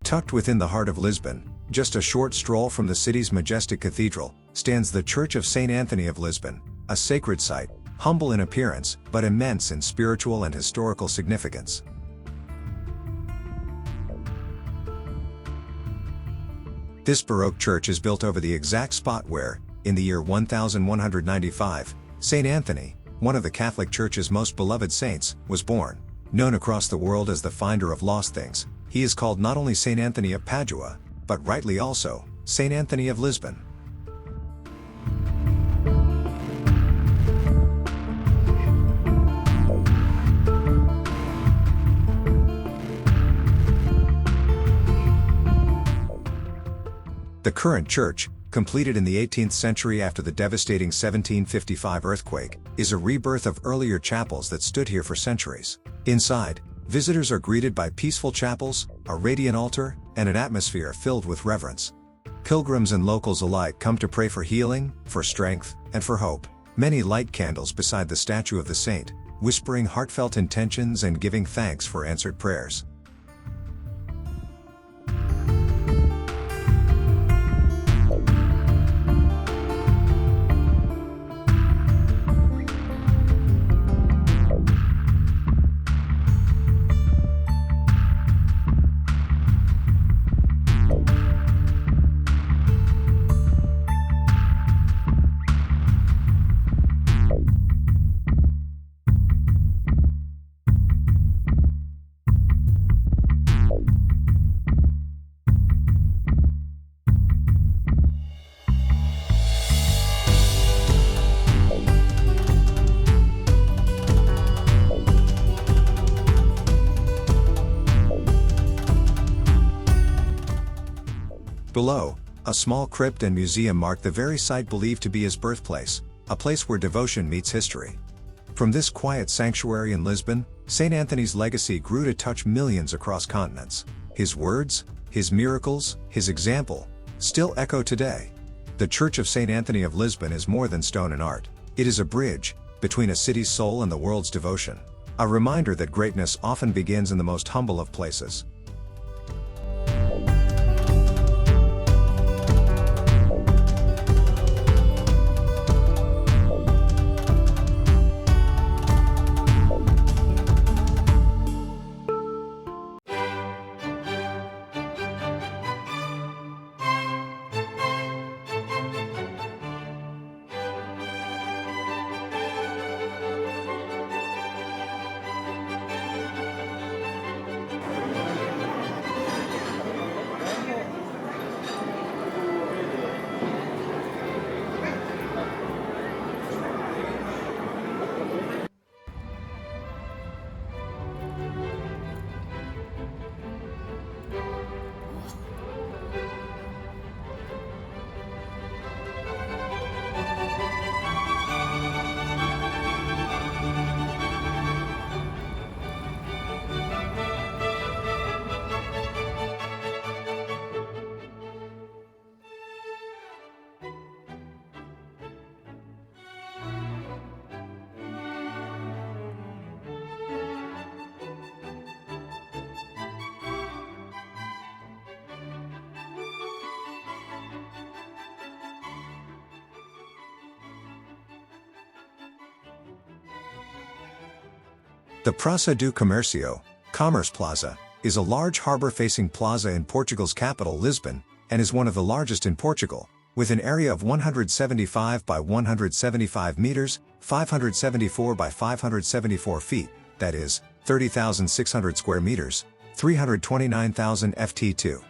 Tucked within the heart of Lisbon, just a short stroll from the city's majestic cathedral, stands the Church of St. Anthony of Lisbon, a sacred site, humble in appearance, but immense in spiritual and historical significance. This Baroque church is built over the exact spot where, in the year 1195, St. Anthony, one of the Catholic Church's most beloved saints, was born. Known across the world as the finder of lost things, he is called not only St. Anthony of Padua, but rightly also, St. Anthony of Lisbon. The current church, completed in the 18th century after the devastating 1755 earthquake, is a rebirth of earlier chapels that stood here for centuries. Inside, visitors are greeted by peaceful chapels, a radiant altar, and an atmosphere filled with reverence. Pilgrims and locals alike come to pray for healing, for strength, and for hope. Many light candles beside the statue of the saint, whispering heartfelt intentions and giving thanks for answered prayers. Below, a small crypt and museum mark the very site believed to be his birthplace, a place where devotion meets history. From this quiet sanctuary in Lisbon, St. Anthony's legacy grew to touch millions across continents. His words, his miracles, his example, still echo today. The Church of St. Anthony of Lisbon is more than stone and art. It is a bridge between a city's soul and the world's devotion. A reminder that greatness often begins in the most humble of places. The Praça do Comércio, Commerce Plaza, is a large harbor-facing plaza in Portugal's capital Lisbon, and is one of the largest in Portugal, with an area of 175 by 175 meters, 574 by 574 feet, that is, 30,600 square meters, 329,000 ft2.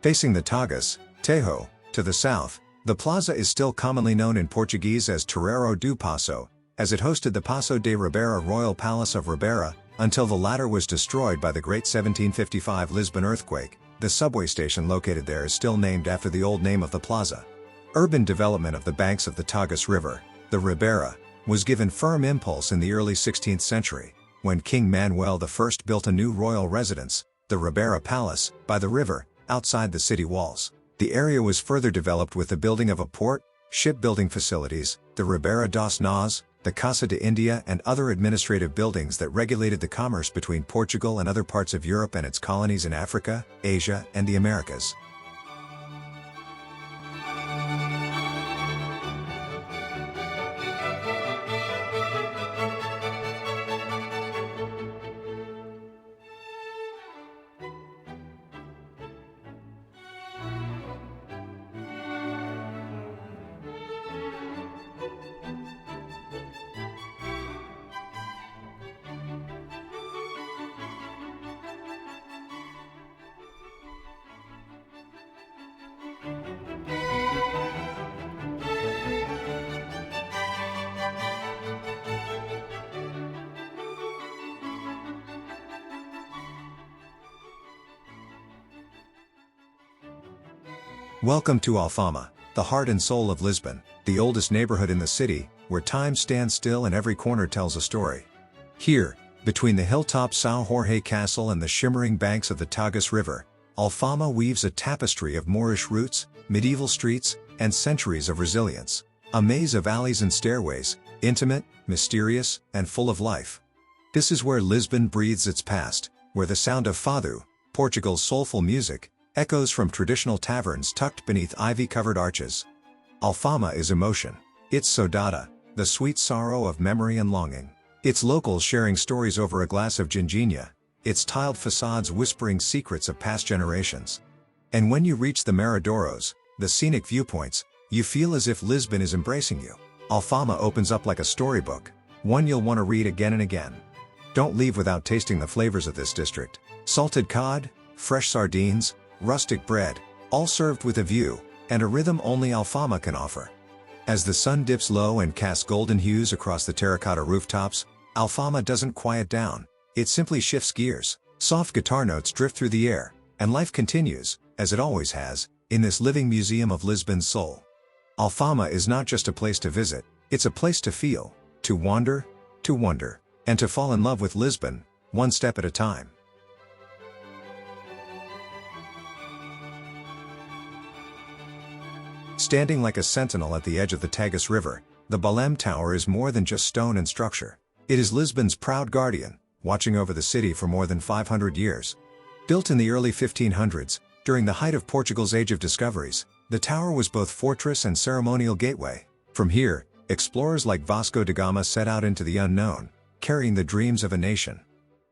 Facing the Tagus, Tejo, to the south, the plaza is still commonly known in Portuguese as Terreiro do Paço, as it hosted the Paço de Ribeira Royal Palace of Ribeira, until the latter was destroyed by the Great 1755 Lisbon earthquake. The subway station located there is still named after the old name of the plaza. Urban development of the banks of the Tagus River, the Ribeira, was given firm impulse in the early 16th century, when King Manuel I built a new royal residence, the Ribeira Palace, by the river, outside the city walls. The area was further developed with the building of a port, shipbuilding facilities, the Ribeira das Naus, the Casa de India and other administrative buildings that regulated the commerce between Portugal and other parts of Europe and its colonies in Africa, Asia, and the Americas. Welcome to ALFAMA, the heart and soul of Lisbon, the oldest neighborhood in the city, where time stands still and every corner tells a story. Here, between the hilltop São Jorge Castle and the shimmering banks of the Tagus River, ALFAMA weaves a tapestry of Moorish roots, medieval streets, and centuries of resilience. A maze of alleys and stairways, intimate, mysterious, and full of life. This is where Lisbon breathes its past, where the sound of fado, Portugal's soulful music, echoes from traditional taverns tucked beneath ivy-covered arches. ALFAMA is emotion. It's saudade, the sweet sorrow of memory and longing. It's locals sharing stories over a glass of ginginha, its tiled facades whispering secrets of past generations. And when you reach the Miradouros, the scenic viewpoints, you feel as if Lisbon is embracing you. ALFAMA opens up like a storybook, one you'll want to read again and again. Don't leave without tasting the flavors of this district. Salted cod, fresh sardines, rustic bread, all served with a view, and a rhythm only ALFAMA can offer. As the sun dips low and casts golden hues across the terracotta rooftops, ALFAMA doesn't quiet down, it simply shifts gears. Soft guitar notes drift through the air, and life continues, as it always has, in this living museum of Lisbon's soul. ALFAMA is not just a place to visit, it's a place to feel, to wander, to wonder, and to fall in love with Lisbon, one step at a time. Standing like a sentinel at the edge of the Tagus River, the BELEM Tower is more than just stone and structure. It is Lisbon's proud guardian, watching over the city for more than 500 years. Built in the early 1500s, during the height of Portugal's Age of Discoveries, the tower was both fortress and ceremonial gateway. From here, explorers like Vasco da Gama set out into the unknown, carrying the dreams of a nation.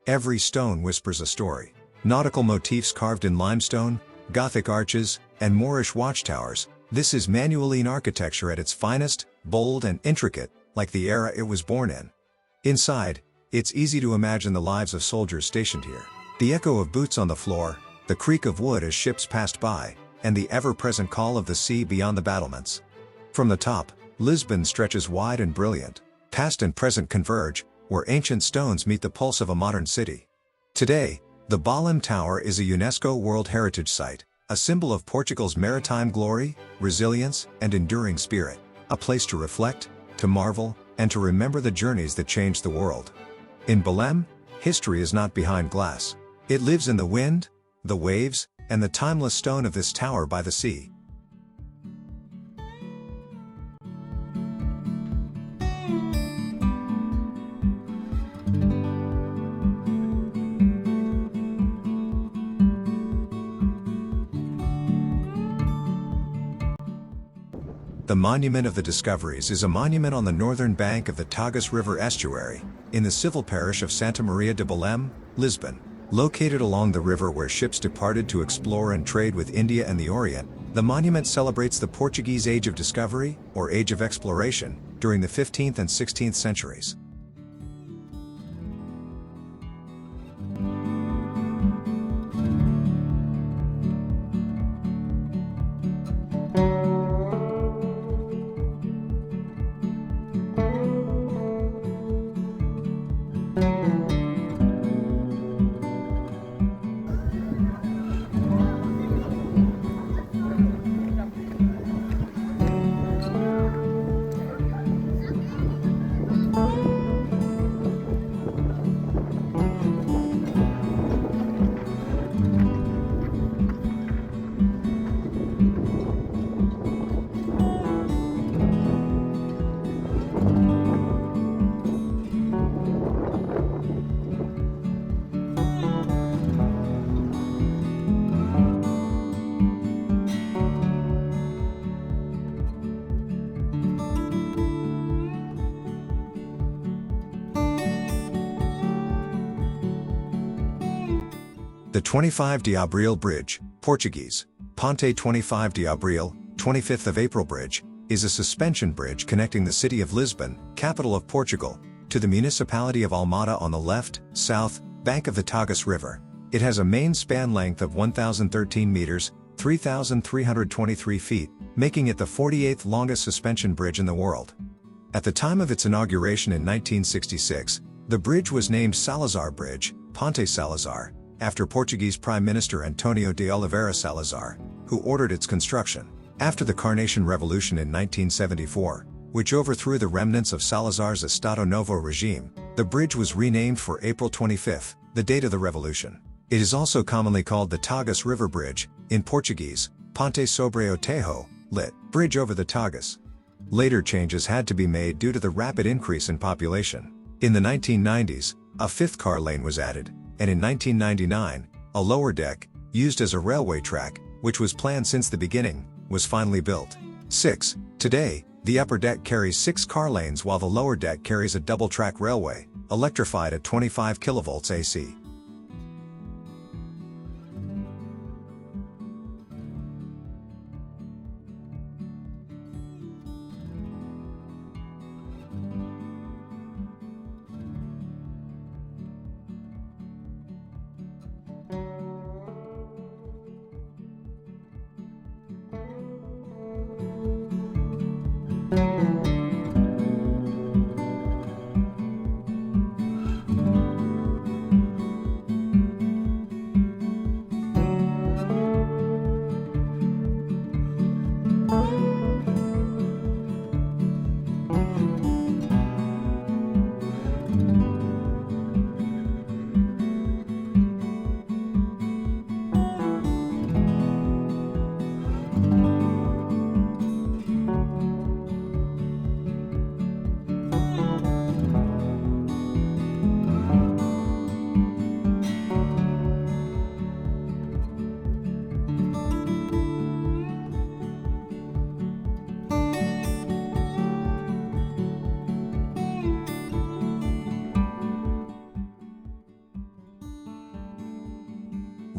Every stone whispers a story. Nautical motifs carved in limestone, Gothic arches, and Moorish watchtowers. This is Manueline architecture at its finest, bold and intricate, like the era it was born in. Inside, it's easy to imagine the lives of soldiers stationed here. The echo of boots on the floor, the creak of wood as ships passed by, and the ever-present call of the sea beyond the battlements. From the top, Lisbon stretches wide and brilliant. Past and present converge, where ancient stones meet the pulse of a modern city. Today, the BELEM Tower is a UNESCO World Heritage Site, a symbol of Portugal's maritime glory, resilience, and enduring spirit. A place to reflect, to marvel, and to remember the journeys that changed the world. In BELEM, history is not behind glass. It lives in the wind, the waves, and the timeless stone of this tower by the sea. The Monument of the Discoveries is a monument on the northern bank of the Tagus River estuary, in the civil parish of Santa Maria de Belém, Lisbon. Located along the river where ships departed to explore and trade with India and the Orient, the monument celebrates the Portuguese Age of Discovery, or Age of Exploration, during the 15th and 16th centuries. The 25 de Abril Bridge, Portuguese, Ponte 25 de Abril, 25th of April Bridge, is a suspension bridge connecting the city of Lisbon, capital of Portugal, to the municipality of Almada on the left, south, bank of the Tagus River. It has a main span length of 1,013 meters, 3,323 feet, making it the 48th longest suspension bridge in the world. At the time of its inauguration in 1966, the bridge was named Salazar Bridge, Ponte Salazar, after Portuguese Prime Minister António de Oliveira Salazar, who ordered its construction. After the Carnation Revolution in 1974, which overthrew the remnants of Salazar's Estado Novo regime, the bridge was renamed for April 25, the date of the revolution. It is also commonly called the Tagus River Bridge, in Portuguese, Ponte sobre o Tejo, lit. Bridge over the Tagus. Later changes had to be made due to the rapid increase in population. In the 1990s, a fifth car lane was added, and in 1999, a lower deck, used as a railway track, which was planned since the beginning, was finally built. 6. Today, the upper deck carries 6 car lanes while the lower deck carries a double-track railway, electrified at 25 kV AC.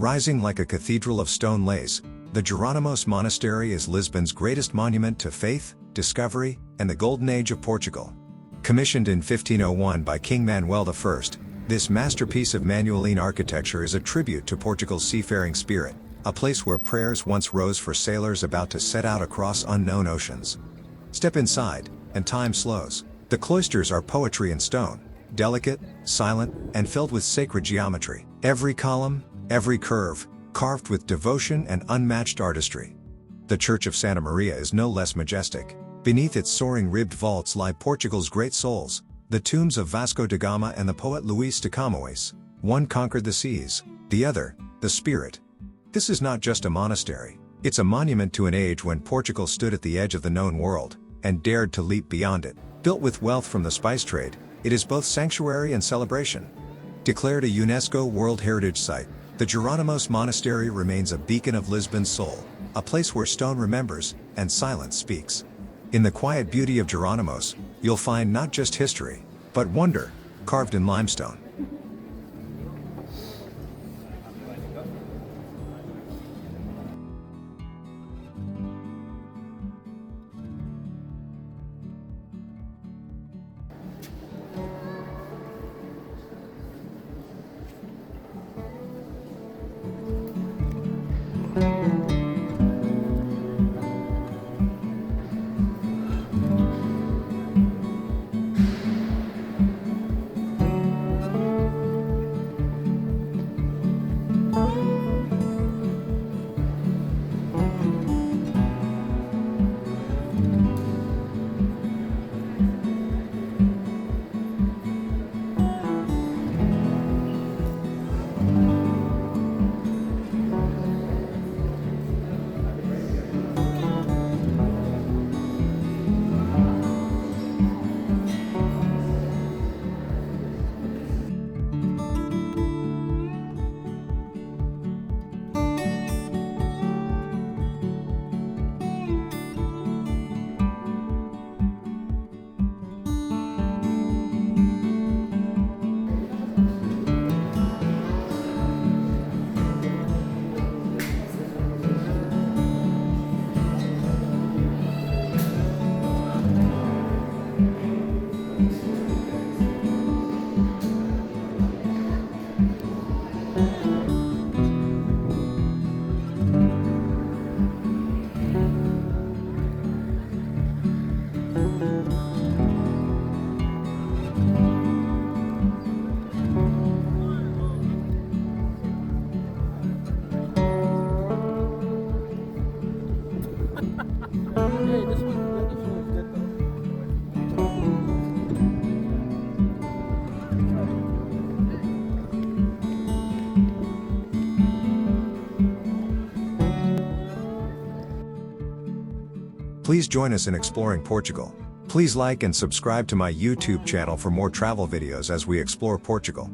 Rising like a cathedral of stone lace, the Jerónimos Monastery is Lisbon's greatest monument to faith, discovery, and the Golden Age of Portugal. Commissioned in 1501 by King Manuel I, this masterpiece of Manueline architecture is a tribute to Portugal's seafaring spirit, a place where prayers once rose for sailors about to set out across unknown oceans. Step inside, and time slows. The cloisters are poetry in stone, delicate, silent, and filled with sacred geometry. Every column, every curve, carved with devotion and unmatched artistry. The Church of Santa Maria is no less majestic. Beneath its soaring ribbed vaults lie Portugal's great souls, the tombs of Vasco da Gama and the poet Luís de Camões. One conquered the seas, the other, the spirit. This is not just a monastery, it's a monument to an age when Portugal stood at the edge of the known world, and dared to leap beyond it. Built with wealth from the spice trade, it is both sanctuary and celebration. Declared a UNESCO World Heritage Site, the Jerónimos Monastery remains a beacon of Lisbon's soul, a place where stone remembers, and silence speaks. In the quiet beauty of Jerónimos, you'll find not just history, but wonder, carved in limestone. Please join us in exploring Portugal. Please like and subscribe to my YouTube channel for more travel videos as we explore Portugal.